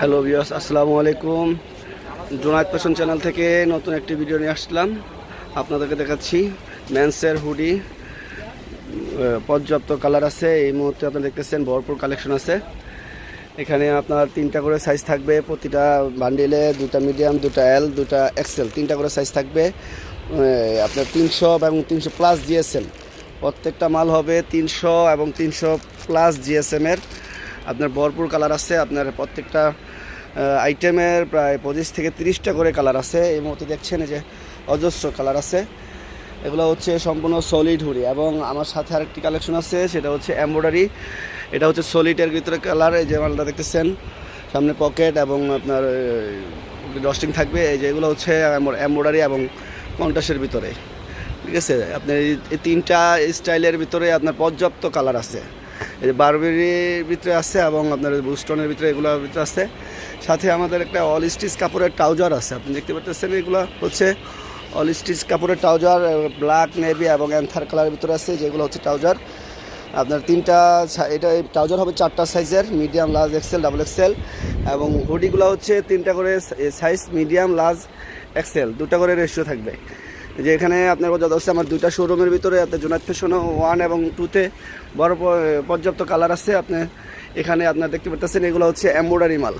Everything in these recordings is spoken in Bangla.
হ্যালো ভিউয়ার্স, আসসালামু আলাইকুম। জোনায়েদ ফ্যাশন চ্যানেল থেকে নতুন একটি ভিডিও নিয়ে আসলাম। আপনাদেরকে দেখাচ্ছি মেন্সের হুডি। পর্যাপ্ত কালার আছে। এই মুহূর্তে আপনারা দেখতেছেন ভরপুর কালেকশন আছে। এখানে আপনার 3টা করে সাইজ থাকবে। প্রতিটা বান্ডিলে 2টা মিডিয়াম, 2টা এল, 2টা এক্সেল, 3টা করে সাইজ থাকবে। আপনার 300 এবং 300 প্লাস জিএসএম। প্রত্যেকটা মাল হবে 300 এবং 300 প্লাস জিএসএমের। আপনার ভরপুর কালার আছে। আপনার প্রত্যেকটা আইটেমের প্রায় 25 থেকে 30টা করে কালার আছে। এই মুহূর্তে দেখছেন যে অজস্র কালার আছে। এগুলো হচ্ছে সম্পূর্ণ সলিড হুডি। এবং আমার সাথে আরেকটি কালেকশন আছে, সেটা হচ্ছে এমব্রয়ডারি। এটা হচ্ছে সলিডের ভিতরে কালার। এই যে মালটা দেখতেছেন, সামনে পকেট এবং আপনার ডস্টিং থাকবে। এই যে এগুলো হচ্ছে এমব্রয়ডারি এবং কন্ট্রাস্টের ভিতরে। ঠিক আছে, আপনার এই 3টা স্টাইলের ভিতরে আপনার পর্যাপ্ত কালার আছে। এই যে বারবেরির ভিতরে আছে এবং আপনার বুস্টনের ভিতরে এগুলোর ভিতরে আছে। সাথে আমাদের একটা অল স্টিচ কাপড়ের ট্রাউজার আছে। আপনি দেখতে পাচ্ছেন এগুলো হচ্ছে অল স্টিচ কাপড়ের ট্রাউজার, ব্ল্যাক, নেভি এবং অ্যান্থার কালারের ভিতরে আছে। যেগুলো হচ্ছে ট্রাউজার আপনার 3টা। এটা ট্রাউজার হবে 4টা সাইজের, medium, large, XL, double XL. এবং হুডিগুলো হচ্ছে 3টা করে সাইজ, মিডিয়াম, লার্জ, এক্সেল, 2টা করে রেশিও থাকবে। যে এখানে আপনার যত হচ্ছে আমার 2টা শোরুমের ভিতরে আপনার জোনায়েদ ফ্যাশন 1 এবং 2তে বড় পর্যাপ্ত কালার আছে। আপনি এখানে আপনার দেখতে পাচ্ছেন এগুলো হচ্ছে এমব্রয়ডারি মাল।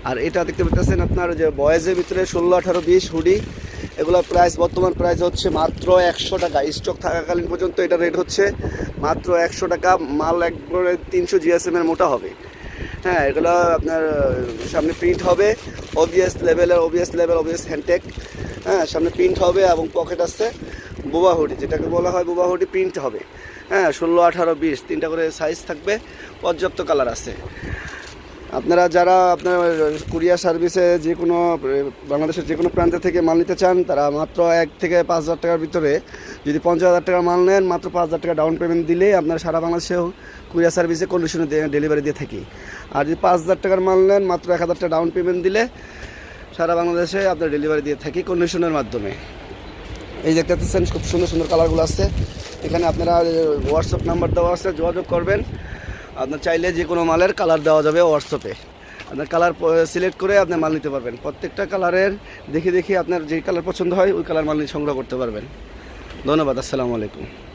আর এটা দেখতে পাচ্ছেন আপনার যে বয়েজের ভিতরে 16, 18, 20 হুডি। এগুলোর প্রাইস, বর্তমান প্রাইস হচ্ছে মাত্র 100 টাকা। স্টক থাকাকালীন পর্যন্ত এটা রেট হচ্ছে মাত্র 100 টাকা। মাল একবারে 300 জিএসএমের মোটা হবে। হ্যাঁ, এগুলো আপনার সামনে প্রিন্ট হবে ওবিএস লেভেলের, ওবিএস হ্যান্ডটেক। হ্যাঁ, সামনে প্রিন্ট হবে এবং পকেট আছে। বোবা হুডি, যেটাকে বলা হয় বোবা হুডি, প্রিন্ট হবে। হ্যাঁ, 16, 18, 20, 3টা করে সাইজ থাকবে। পর্যাপ্ত কালার আছে। আপনারা যারা আপনার কুরিয়ার সার্ভিসে যে কোনো বাংলাদেশের যে কোনো প্রান্ত থেকে মাল নিতে চান, তারা মাত্র 1 থেকে 5,000 টাকার ভিতরে, যদি 50,000 টাকার মাল নেন, মাত্র 5,000 টাকা ডাউন পেমেন্ট দিলেই আপনার সারা বাংলাদেশেও কুরিয়ার সার্ভিসে কন্ডিশনে ডেলিভারি দিয়ে থাকি। আর যদি 5,000 টাকার মাল নেন, মাত্র 1,000 টাকা ডাউন পেমেন্ট দিলে সারা বাংলাদেশে আপনার ডেলিভারি দিয়ে থাকি কন্ডিশনের মাধ্যমে। এই দেখতে পাচ্ছেন খুব সুন্দর সুন্দর কালারগুলো আছে। এখানে আপনারা হোয়াটসঅ্যাপ নাম্বার দেওয়া আছে, যোগাযোগ করবেন। আপনার চাইলে যে কোনো মালের কালার দেওয়া যাবে হোয়াটসঅ্যাপে। আপনার কালার সিলেক্ট করে আপনি মাল নিতে পারবেন। প্রত্যেকটা কালারের দেখে আপনার যে কালার পছন্দ হয় ওই কালার মাল নিয়ে সংগ্রহ করতে পারবেন। ধন্যবাদ, আসসালামু আলাইকুম।